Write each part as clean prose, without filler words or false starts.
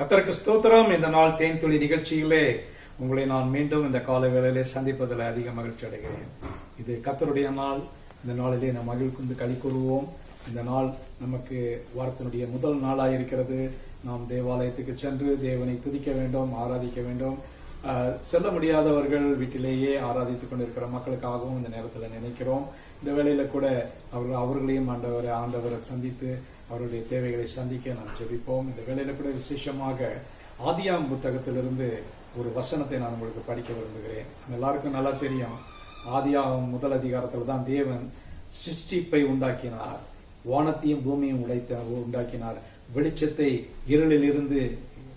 கர்த்தருக்கு ஸ்தோத்திரம். இந்த நாள் தேன் துளி நிகழ்ச்சியிலே உங்களை நான் மீண்டும் இந்த கால வேளையிலே சந்திப்பதில் அதிக மகிழ்ச்சி அடைகிறேன். இது கர்த்தருடைய நாள். இந்த நாளிலே நாம் மகிழ்ந்து களி கூறுவோம். இந்த நாள் நமக்கு வாரத்தினுடைய முதல் நாளாக இருக்கிறது. நாம் தேவாலயத்துக்கு சென்று தேவனை துதிக்க வேண்டும், ஆராதிக்க வேண்டும். செல்ல முடியாதவர்கள் வீட்டிலேயே ஆராதித்துக் கொண்டிருக்கிற மக்களுக்காகவும் இந்த நேரத்தில் நினைக்கிறோம். இந்த வேளையில கூட அவர்களையும் ஆண்டவரை சந்தித்து அவருடைய தேவைகளை சந்திக்க நாம் ஜெபிப்போம். இந்த வேளையில கூட விசேஷமாக ஆதியாம் புத்தகத்திலிருந்து ஒரு வசனத்தை நான் உங்களுக்கு படிக்க விரும்புகிறேன். எல்லாருக்கும் நல்லா தெரியும், ஆதியாம் முதல் அதிகாரத்தில் தான் தேவன் சிருஷ்டிப்பை உண்டாக்கினார், வானத்தையும் பூமியும் உண்டாக்கினார், வெளிச்சத்தை இருளில் இருந்து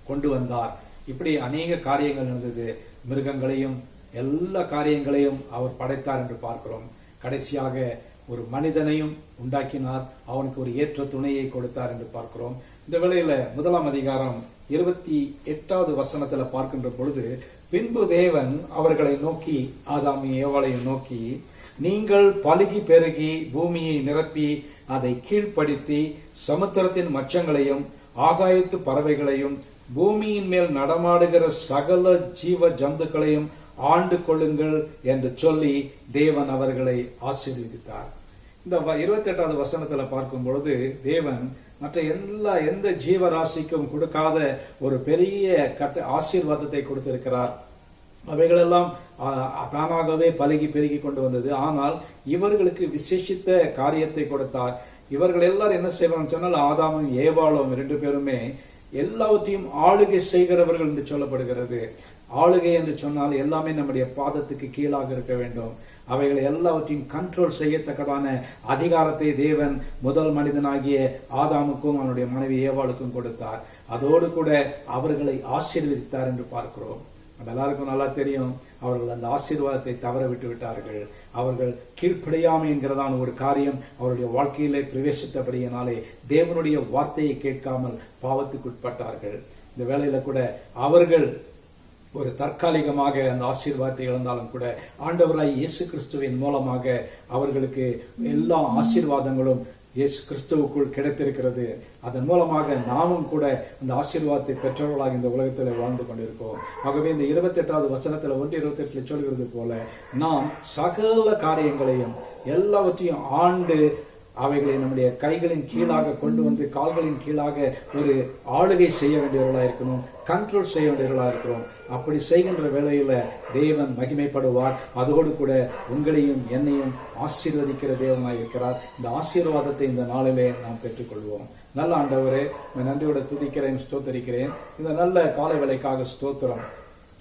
கொண்டு வந்தார். இப்படி அநேக காரியங்கள் நடந்தது. மிருகங்களையும் எல்லா காரியங்களையும் அவர் படைத்தார் என்று பார்க்கிறோம். கடைசியாக ஒரு மனிதனையும் உண்டாக்கினார், அவனுக்கு ஒரு ஏற்ற துணையை கொடுத்தார் என்று பார்க்கிறோம். இந்த வேளையில முதலாம் அதிகாரம் 28வது வசனத்துல பார்க்கின்ற பொழுது, பின்பு தேவன் அவர்களை நோக்கி, ஆதாமையும் ஏவாளையும் நோக்கி, நீங்கள் பலுகி பெருகி பூமியை நிரப்பி அதை கீழ்ப்படுத்தி சமுத்திரத்தின் மச்சங்களையும் ஆகாயத்து பறவைகளையும் பூமியின் மேல் நடமாடுகிற சகல ஜீவ ஜந்துக்களையும் ஆண்டு கொள்ளுங்கள் என்று சொல்லி தேவன் அவர்களை ஆசீர்வதித்தார். இந்த 28வது வசனத்துல பார்க்கும் பொழுது தேவன் மற்ற எந்த ஜீவராசிக்கும் கொடுக்காத ஒரு பெரிய ஆசீர்வாதத்தை கொடுத்திருக்கிறார். அவைகளெல்லாம் தானாகவே பலுகி பெருகி கொண்டு வந்தது. ஆனால் இவர்களுக்கு விசேஷித்த காரியத்தை கொடுத்தார். இவர்கள் எல்லாரும் என்ன செய்வாங்க சொன்னால், ஆதாமும் ஏவாளும் 2 பேருமே எல்லாவற்றையும் ஆளுகை செய்கிறவர்கள் என்று சொல்லப்படுகிறது. ஆளுகை என்று சொன்னால் எல்லாமே நம்முடைய பாதத்துக்கு கீழாக இருக்க வேண்டும். அவைகளை எல்லாவற்றையும் கண்ட்ரோல் செய்யத்தக்கதான அதிகாரத்தை தேவன் முதல் மனிதனாகிய ஆதாமுக்கும் அவனுடைய மனைவி ஏவாளுக்கும் கொடுத்தார். அதோடு கூட அவர்களை ஆசீர்வதித்தார் என்று பார்க்கிறோம். நம்ம எல்லாருக்கும் நல்லா தெரியும், அவர்கள் அந்த ஆசீர்வாதத்தை தவற விட்டு விட்டார்கள். அவர்கள் கீழ்ப்படியாமை என்கிறதான ஒரு காரியம் அவருடைய வாழ்க்கையிலே பிரவேசித்தபடியினாலே தேவனுடைய வார்த்தையை கேட்காமல் பாவத்துக்கு உட்பட்டார்கள். இந்த வேளையில கூட அவர்கள் ஒரு தற்காலிகமாக அந்த ஆசீர்வாதத்தை இழந்தாலும் கூட ஆண்டவராய் இயேசு கிறிஸ்துவின் மூலமாக அவர்களுக்கு எல்லா ஆசீர்வாதங்களும் இயேசு கிறிஸ்துவுக்குள் கிடைத்திருக்கிறது. அதன் மூலமாக நாமும் கூட அந்த ஆசீர்வாதத்தை பெற்றவர்களாக இந்த உலகத்தில் வாழ்ந்து கொண்டிருக்கோம். ஆகவே இந்த 28வது வசனத்துல 1:28 சொல்கிறது போல, நாம் சகல காரியங்களையும் எல்லாவற்றையும் ஆண்டு அவைகளை நம்முடைய கைகளின் கீழாக கொண்டு வந்து கால்களின் கீழாக ஒரு ஆளுகை செய்ய வேண்டியவர்களாக இருக்கணும், கண்ட்ரோல் செய்ய வேண்டியவர்களாக இருக்கிறோம். அப்படி செய்கின்ற வேளையில தேவன் மகிமைப்படுவார். அதோடு கூட உங்களையும் என்னையும் ஆசீர்வதிக்கிற தேவனாய் இருக்கிறார். இந்த ஆசீர்வாதத்தை இந்த நாளிலே நாம் பெற்றுக்கொள்வோம். நல்ல ஆண்டவரே, நன்றியோட துதிக்கிறேன், ஸ்தோத்தரிக்கிறேன். இந்த நல்ல காலை வேளைக்காக ஸ்தோத்திரம்.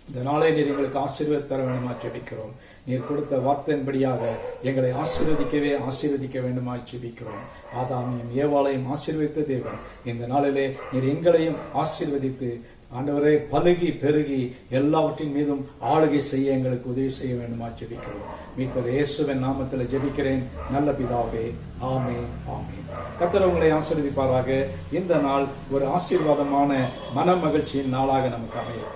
இந்த நாளை நீர் எங்களுக்கு ஆசீர்வாத தர வேண்டுமா ஜெபிக்கிறோம். நீர் கொடுத்த வார்த்தையின்படியாக எங்களை ஆசீர்வதிக்க வேண்டுமா ஜெபிக்கிறோம். ஆதாமையும் ஏவாளையும் ஆசீர்வதித்த தேவன், இந்த நாளிலே நீர் எங்களையும் ஆசீர்வதித்து ஆண்டவரே பலுகி பெருகி எல்லாவற்றின் மீதும் ஆளுகை செய்ய எங்களுக்கு உதவி செய்ய வேண்டுமா ஜெபிக்கிறோம். மீட்பர் இயேசுவின் நாமத்தில் ஜெபிக்கிறேன் நல்ல பிதாவே, ஆமென், ஆமென். கர்த்தர் உங்களை ஆசீர்வதிப்பாராக. இந்த நாள் ஒரு ஆசீர்வாதமான மன மகிழ்ச்சியின் நாளாக நமக்கு அமையும்.